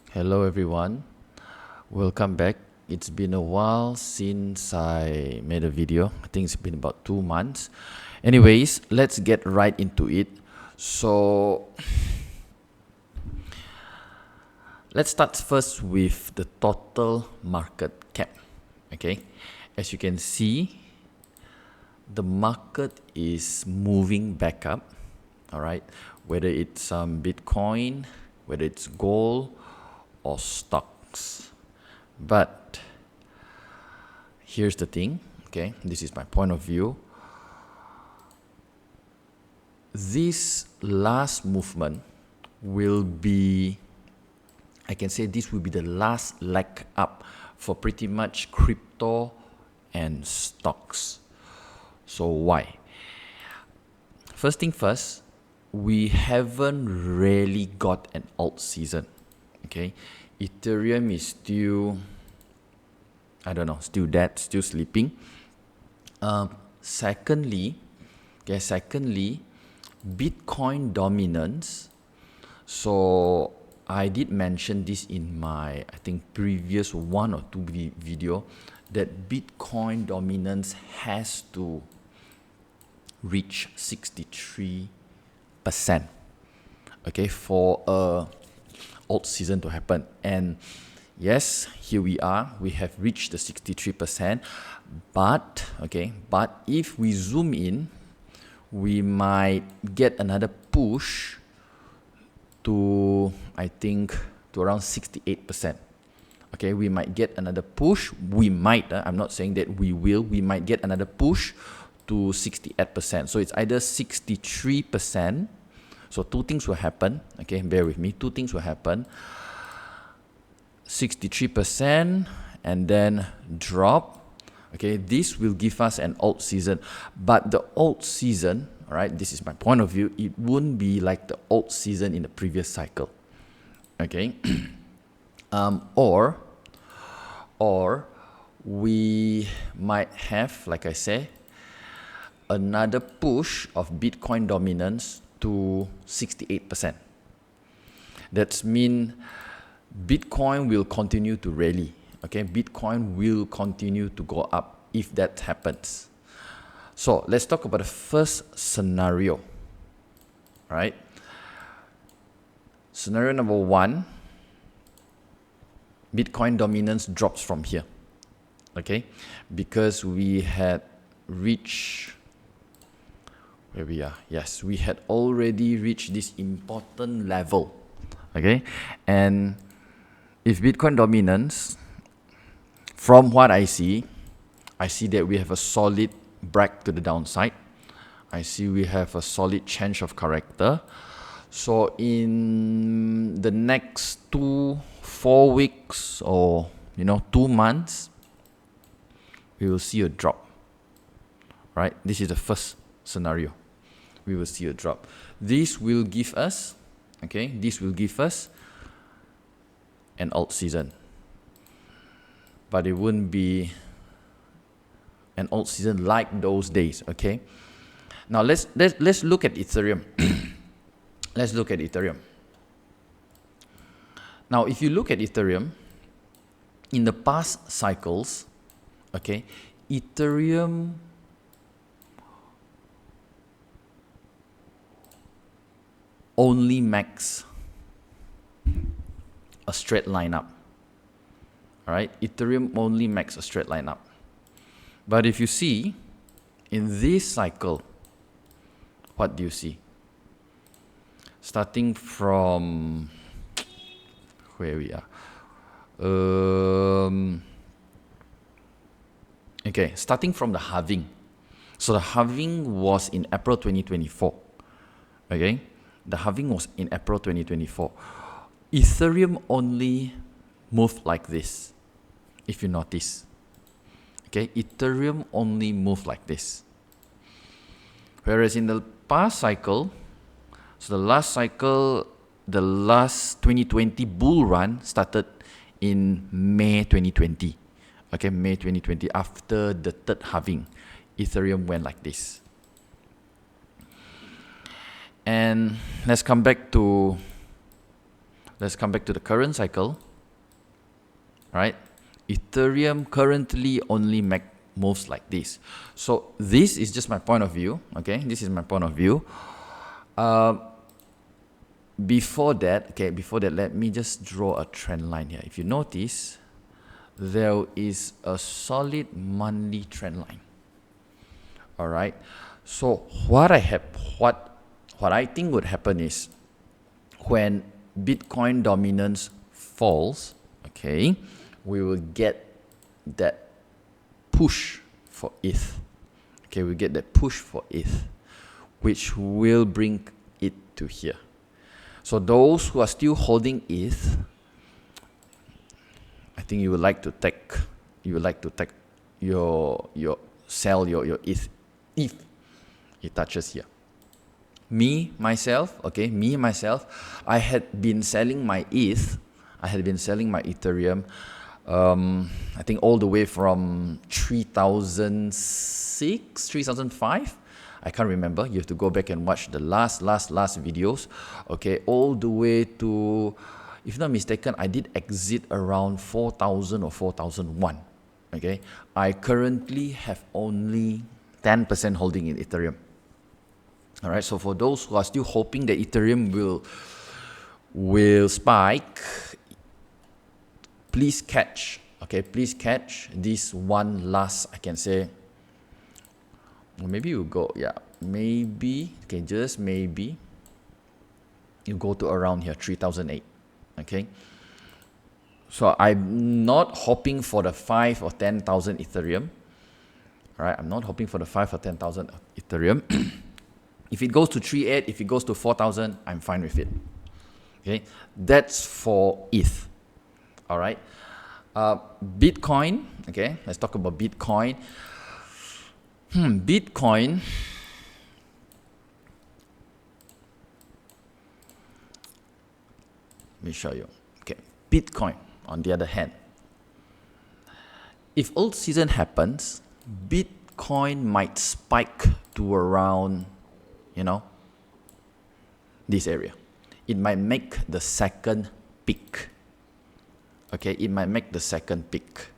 Hello everyone, welcome back. It's been a while since I made a video. I think it's been about 2 months. Anyways, let's get right into it. So let's start first with the total market cap. Okay, as you can see, the market is moving back up. All right, whether it's Bitcoin, whether it's gold or stocks. But here's the thing, okay, this is my point of view. This last movement will be, I can say this will be the last leg up for pretty much crypto and stocks. So why? First thing first, we haven't really got an alt season. Okay, Ethereum is still, I don't know, still dead, still sleeping. Secondly, Bitcoin dominance. So I did mention this in my, I think, previous 1 or 2 video, that Bitcoin dominance has to reach 63%. Okay, for a alt season to happen. And yes, here we are, we have reached the 63%, but if we zoom in, we might get another push to, I think, to around 68%. Okay, we might get another push. I'm not saying that we will, we might get another push to 68%. So it's either 63%. So 2 things will happen. Okay, bear with me. 2 things will happen. 63% and then drop. Okay, this will give us an alt season. But the alt season, all right, this is my point of view, it wouldn't be like the alt season in the previous cycle. Okay, or we might have, like I say, another push of Bitcoin dominance to 68%. That means Bitcoin will continue to rally. Okay, Bitcoin will continue to go up if that happens. So let's talk about the first scenario. Right? Scenario number 1, Bitcoin dominance drops from here. Okay, because we had reached, where we are, yes, we had already reached this important level. Okay, and if Bitcoin dominance, from what I see that we have a solid break to the downside. I see we have a solid change of character. So in the next 4 weeks or 2 months, we will see a drop. Right? This is the first scenario. We will see a drop. This will give us, an alt season. But it wouldn't be an alt season like those days. Okay. Now let's look at Ethereum. Let's look at Ethereum. Now, if you look at Ethereum, in the past cycles, okay, Ethereum only makes a straight line up. All right, Ethereum only makes a straight line up. But if you see, in this cycle, what do you see? Starting from where we are. Okay, starting from the halving. So the halving was in April 2024. Okay, the halving was in April 2024. Ethereum only moved like this, if you notice. Okay, Ethereum only moved like this. Whereas in the past cycle, so the last cycle, the last 2020 bull run started in May 2020. Okay, May 2020, after the third halving, Ethereum went like this. And let's come back to let's come back to the current cycle, right? Ethereum currently only make moves like this. So this is just my point of view, okay? This is my point of view. Before that, let me just draw a trend line here. If you notice, there is a solid monthly trend line. All right. So what I think would happen is when Bitcoin dominance falls, okay, we will get that push for ETH. Okay, we get that push for ETH, which will bring it to here. So those who are still holding ETH, I think you would like to take your sell your ETH if it touches here. Me myself, I had been selling my ETH, I had been selling my Ethereum, I think all the way from 3006, 3005. I can't remember. You have to go back and watch the last videos. Okay, all the way to, if not mistaken, I did exit around 4000 or 4001. Okay, I currently have only 10% holding in Ethereum. All right, so for those who are still hoping that Ethereum will spike, please catch. Okay, please catch this one last, I can say. Maybe you go, maybe, okay, just maybe you go to around here, 3008, okay? So I'm not hoping for the 5 or 10,000 Ethereum, all right? I'm not hoping for the 5 or 10,000 Ethereum. If it goes to 3.8, if it goes to 4,000, I'm fine with it, okay? That's for ETH, all right? Bitcoin, okay, let's talk about Bitcoin. Bitcoin, let me show you. Okay, Bitcoin, on the other hand, if alt season happens, Bitcoin might spike to around, this area. It might make the second peak. Okay, it might make the second peak.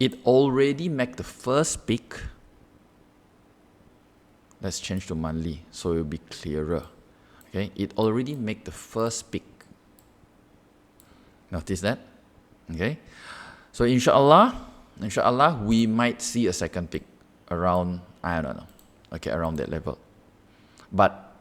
It already made the first peak. Let's change to monthly so it will be clearer. Okay, it already made the first peak. Notice that? Okay, so inshallah, we might see a second peak around, I don't know, okay, around that level. But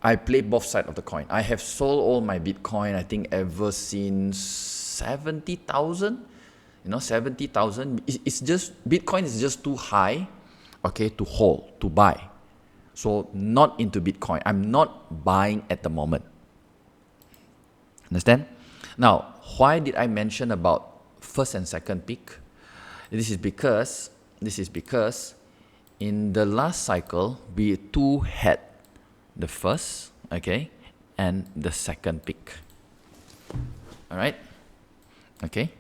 I play both sides of the coin. I have sold all my Bitcoin, I think, ever since 70,000. 70,000. It's just, Bitcoin is just too high, okay, to hold, to buy. So not into Bitcoin. I'm not buying at the moment. Understand? Now, why did I mention about first and second peak? This is because in the last cycle, we too had the first, okay, and the second peak. All right? Okay?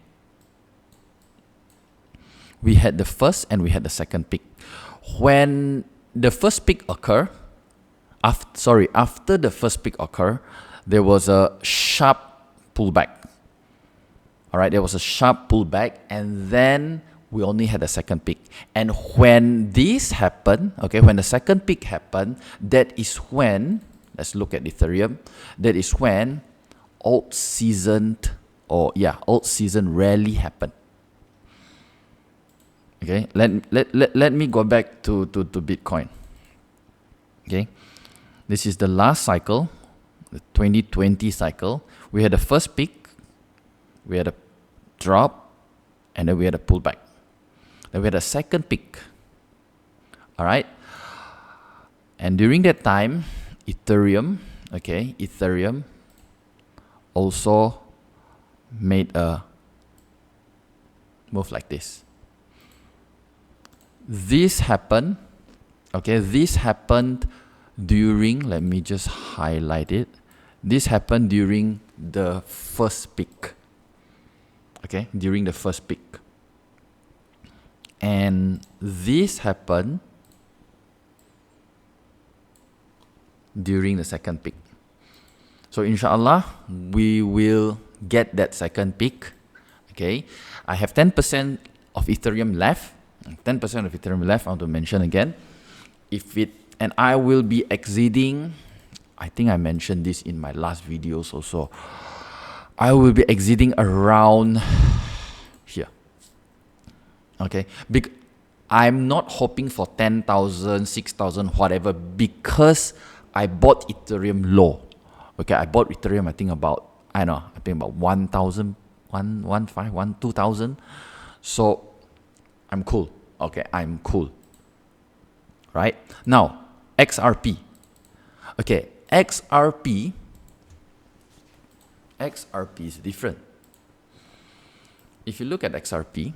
We had the first and we had the second peak. When the first peak occurred, after the first peak occurred, there was a sharp pullback. All right, there was a sharp pullback, and then we only had a second peak. And when this happened, okay, when the second peak happened, that is when, let's look at Ethereum, that is when alt season rarely happened. Okay, let me go back to Bitcoin. Okay, this is the last cycle, the 2020 cycle. We had the first peak, we had a drop, and then we had a pullback. Then we had a second peak. All right, and during that time, Ethereum also made a move like this. This happened during, let me just highlight it. This happened during the first peak. Okay, during the first peak. And this happened during the second peak. So inshallah, we will get that second peak. Okay, I have 10% of Ethereum left. 10% of Ethereum left. I want to mention again. And I will be exiting. I think I mentioned this in my last videos also. I will be exiting around here. Okay, I'm not hoping for 10,000, 6,000, whatever, because I bought Ethereum low. Okay, I bought Ethereum, I think about 1,000, 2,000. So I'm cool. Okay, I'm cool. Right? Now, XRP. Okay, XRP is different. If you look at XRP,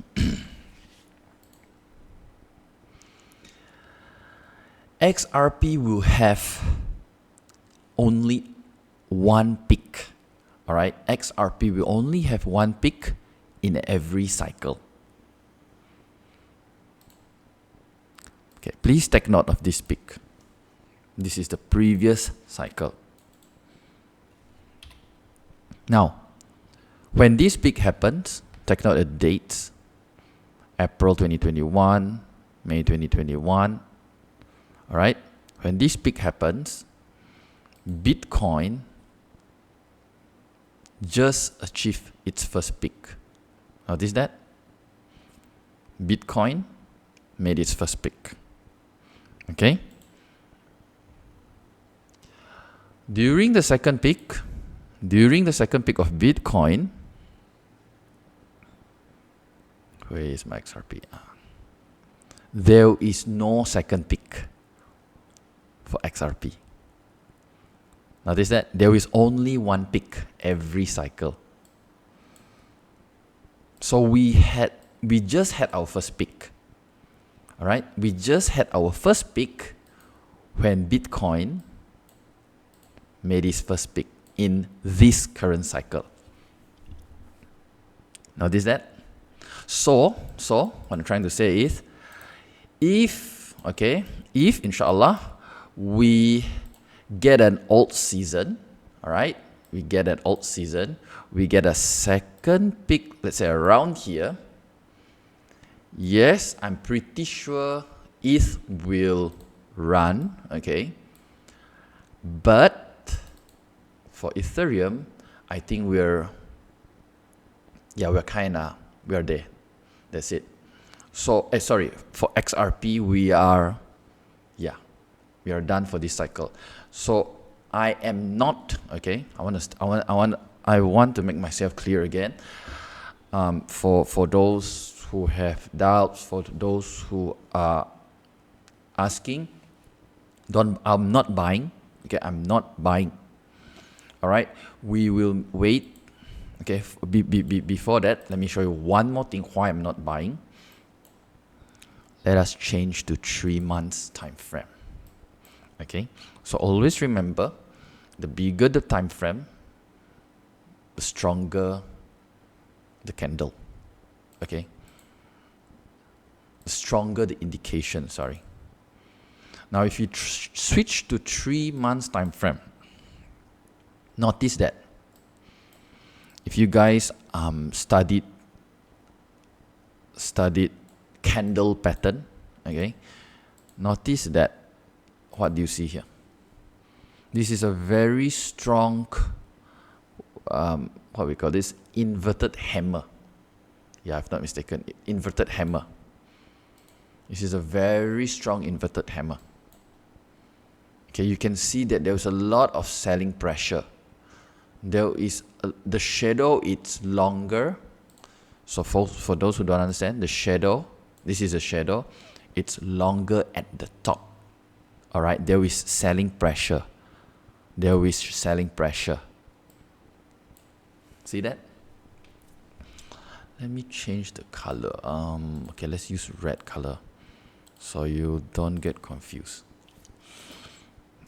XRP will have only one peak. All right, XRP will only have one peak in every cycle. Okay, please take note of this peak. This is the previous cycle. Now, when this peak happens, take note of the dates. April 2021, May 2021. All right, when this peak happens, Bitcoin just achieved its first peak. Notice that? Bitcoin made its first peak. Okay? During the second peak of Bitcoin, where is my XRP? There is no second peak for XRP. Notice that there is only one peak every cycle. So we just had our first peak. All right, we just had our first peak when Bitcoin made its first peak in this current cycle. Notice that? So what I'm trying to say is, if inshallah we get an alt season, all right, we get a second peak, let's say around here. Yes, I'm pretty sure ETH will run, okay, but for Ethereum, I think we're there. That's it. So for XRP, we are done for this cycle. So I am not, okay, I want to make myself clear again. For those who have doubts, for those who are asking, I'm not buying. Okay, I'm not buying. All right, we will wait. Okay, before that, let me show you one more thing why I'm not buying. Let us change to 3 months time frame. Okay, so always remember, the bigger the time frame, the stronger the candle. Okay, the stronger the indication. Sorry. Now, if you switch to 3 months time frame, notice that if you guys studied candle pattern, okay, notice that. What do you see here? This is a very strong, what we call this, inverted hammer. Yeah, if not mistaken, inverted hammer. This is a very strong inverted hammer. Okay, you can see that there is a lot of selling pressure. There is the shadow, it's longer. So for those who don't understand, the shadow, this is a shadow, it's longer at the top. All right, there is selling pressure. There is selling pressure. See that? Let me change the color. Okay, let's use red color so you don't get confused.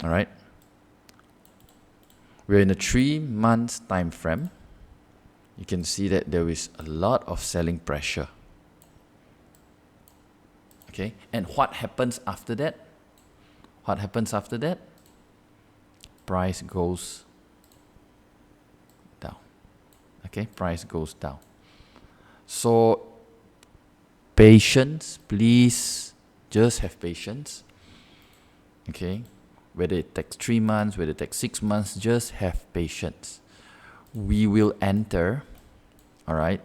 All right. We're in a 3 months time frame. You can see that there is a lot of selling pressure. Okay, and what happens after that? What happens after that? price goes down. Okay, price goes down. So patience, please, just have patience. Okay, whether it takes 3 months, whether it takes 6 months, just have patience. We will enter, all right,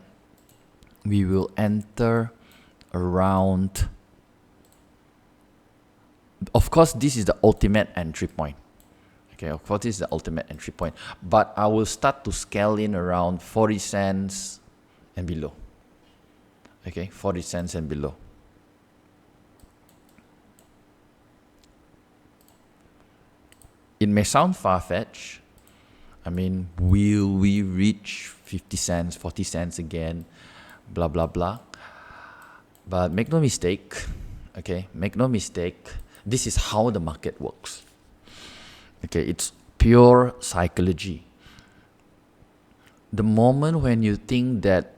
we will enter around, of course this is the ultimate entry point. Okay, of course this is the ultimate entry point, but I will start to scale in around 40 cents and below. Okay, 40 cents and below. It may sound far-fetched. I mean, will we reach 50 cents, 40 cents again, blah, blah, blah. But make no mistake, okay, make no mistake, this is how the market works. Okay, it's pure psychology. The moment when you think that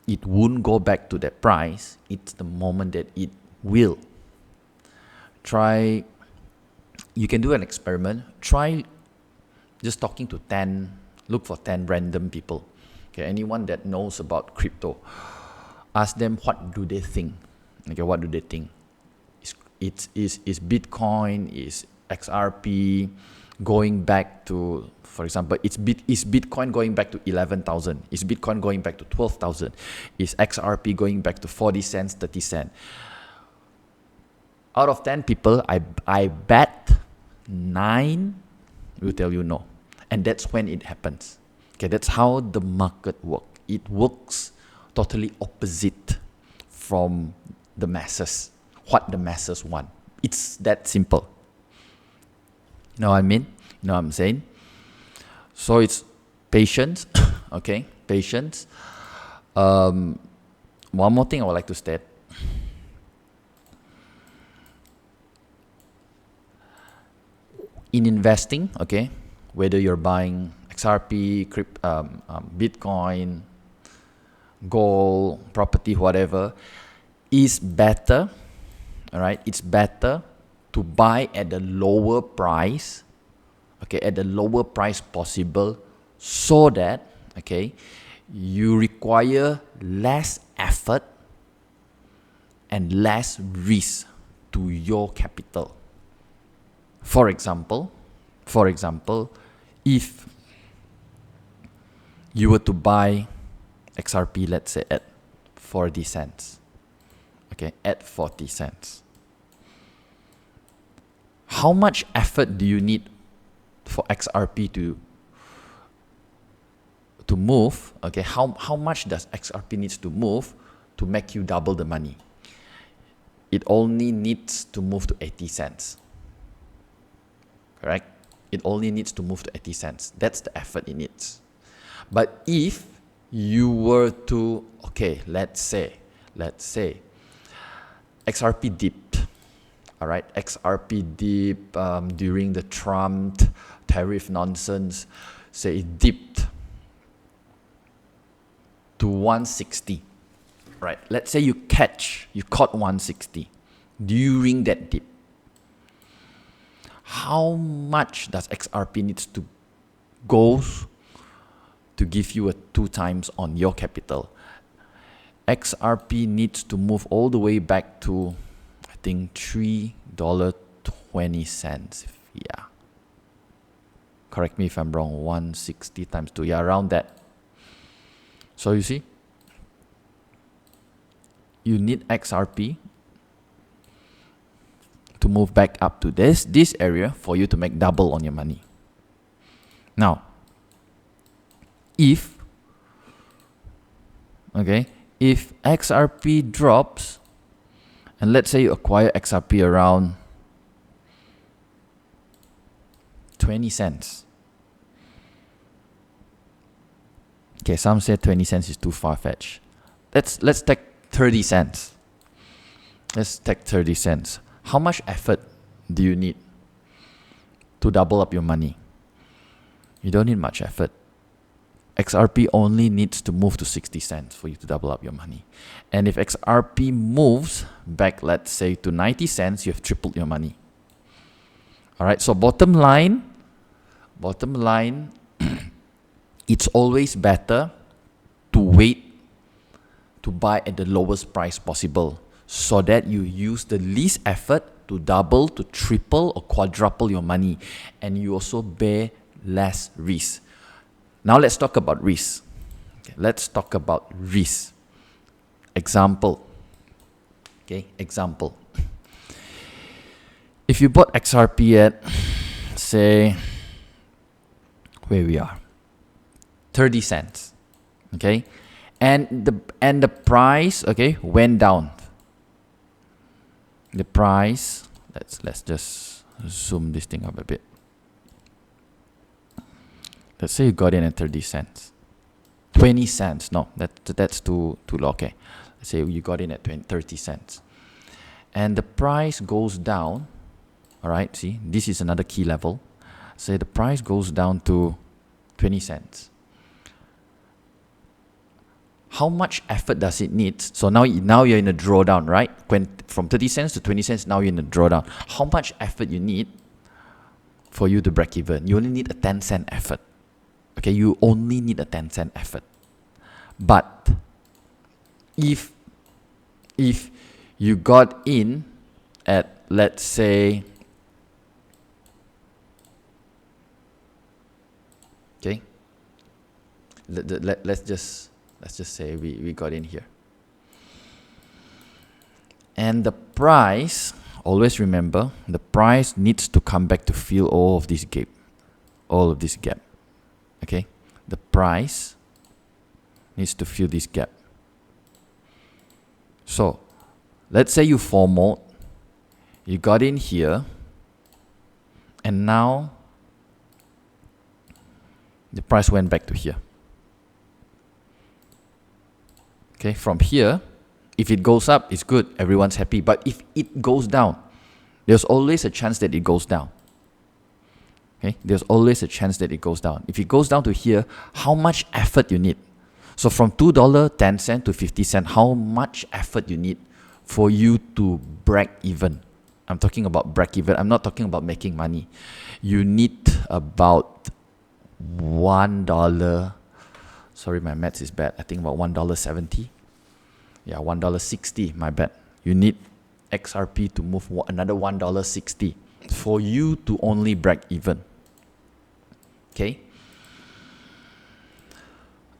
it won't go back to that price, it's the moment that it will. Try, you can do an experiment. Try just talking to 10, look for 10 random people. Okay, anyone that knows about crypto. Ask them what do they think. Okay, what do they think? Is Bitcoin, is XRP going back to, for example, is Bitcoin going back to 11,000? Is Bitcoin going back to 12,000? Is XRP going back to 40 cents, 30 cents? Out of 10 people, I bet 9 will tell you no. And that's when it happens. Okay, that's how the market works. It works totally opposite from the masses, what the masses want. It's that simple. You know what I mean? You know what I'm saying? So it's patience, okay? Patience. One more thing I would like to state. In investing, okay, whether you're buying XRP, Bitcoin, gold, property, whatever, is better, all right? It's better to buy at the lower price, okay, at the lower price possible, so that, okay, you require less effort and less risk to your capital. For example, if you were to buy XRP, let's say at 40 cents, okay, at 40 cents, how much effort do you need for XRP to move? Okay, how much does XRP needs to move to make you double the money? It only needs to move to 80 cents. Correct? It only needs to move to 80 cents. That's the effort it needs. But if you were to, okay, let's say, XRP dipped, all right? XRP dipped during the Trump tariff nonsense, say it dipped to 160, right? Let's say you caught 160 during that dip. How much does XRP needs to go to give you a 2 times on your capital? XRP needs to move all the way back to, I think, $3.20. Yeah. Correct me if I'm wrong. 160 times 2. Yeah, around that. So you see, you need XRP to move back up to this area for you to make double on your money. Now, if XRP drops, and let's say you acquire XRP around 20 cents. Okay, some say 20 cents is too far-fetched. Let's take 30 cents. Let's take 30 cents. How much effort do you need to double up your money? You don't need much effort. XRP only needs to move to 60 cents for you to double up your money. And if XRP moves back, let's say, to 90 cents, you have tripled your money. All right, so bottom line, Bottom line, it's always better to wait to buy at the lowest price possible so that you use the least effort to double, to triple or quadruple your money, and you also bear less risk. Now let's talk about risk. Okay, let's talk about risk. Example. Okay, example. If you bought XRP at, say, where we are, 30 cents, okay, and the price, okay, went down. The price, let's just zoom this thing up a bit. Let's say you got in at 30 cents, 20 cents. No, that's too low. Okay, let's say you got in at 30 cents, and the price goes down. All right, see, this is another key level. Say the price goes down to 20 cents. How much effort does it need? So now you're in a drawdown, right? From 30 cents to 20 cents, now you're in a drawdown. How much effort you need for you to break even? You only need a 10-cent effort. Okay, you only need a 10-cent effort. But if you got in at, let's say, okay, let's just say we got in here, and the price, always remember, the price needs to come back to fill all of this gap. Okay, the price needs to fill this gap. So let's say you FOMO, you got in here, and now the price went back to here. Okay, from here, if it goes up, it's good, everyone's happy. But if it goes down, there's always a chance that it goes down. Okay, there's always a chance that it goes down. If it goes down to here, how much effort you need? So from $2, 10 cents to 50 cents, how much effort you need for you to break even? I'm talking about break even. I'm not talking about making money. You need about $1. Sorry, my maths is bad. I think about $1.70. Yeah, $1.60, my bad. You need XRP to move another $1.60 for you to only break even. Okay.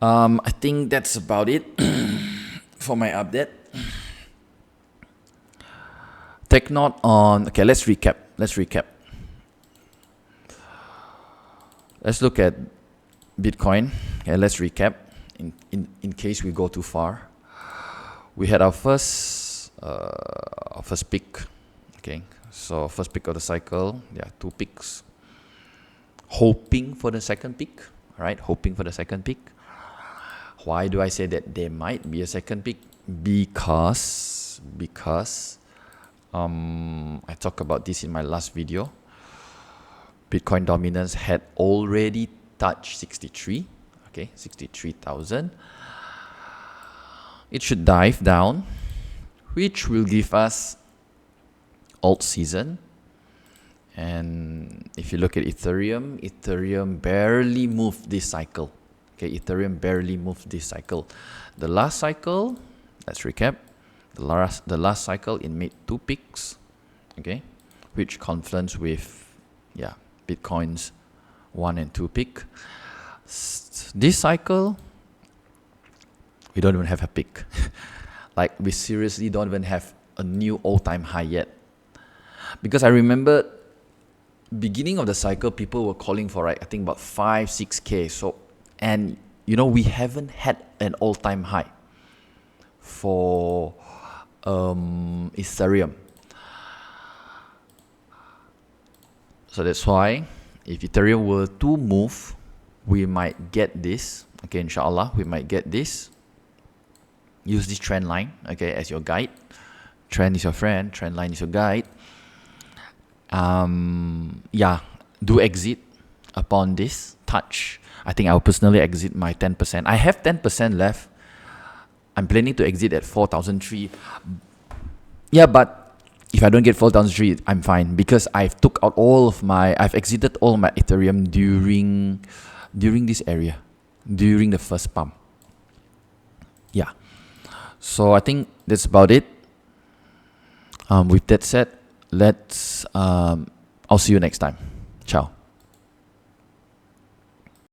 I think that's about it for my update. Take note on, okay, let's recap. Let's look at Bitcoin. Okay, let's recap in case we go too far. We had our first peak. Okay, so first peak of the cycle. Yeah, 2 peaks. Hoping for the second peak. All right, hoping for the second peak. Why do I say that there might be a second peak? Because I talked about this in my last video. Bitcoin dominance had already touched 63. Okay, 63,000. It should dive down, which will give us alt season. And if you look at Ethereum barely moved this cycle. Okay, Ethereum barely moved this cycle. The last cycle, let's recap. The last cycle, it made 2 peaks. Okay, which confluence with Bitcoin's 1 and 2 peak. This cycle, we don't even have a peak. Like, we seriously don't even have a new all-time high yet. Because I remember beginning of the cycle, people were calling for, I think, about 5-6K. So, and we haven't had an all-time high for Ethereum. So that's why if Ethereum were to move, we might get this. Okay, inshallah, we might get this. Use this trend line, okay, as your guide. Trend is your friend, trend line is your guide. Do exit upon this touch. I think I'll personally exit my 10%. I have 10% left. I'm planning to exit at 4,003. Yeah, but if I don't get fall down the street, I'm fine, because I've exited all my Ethereum during this area, during the first pump. Yeah. So I think that's about it. With that said, I'll see you next time. Ciao.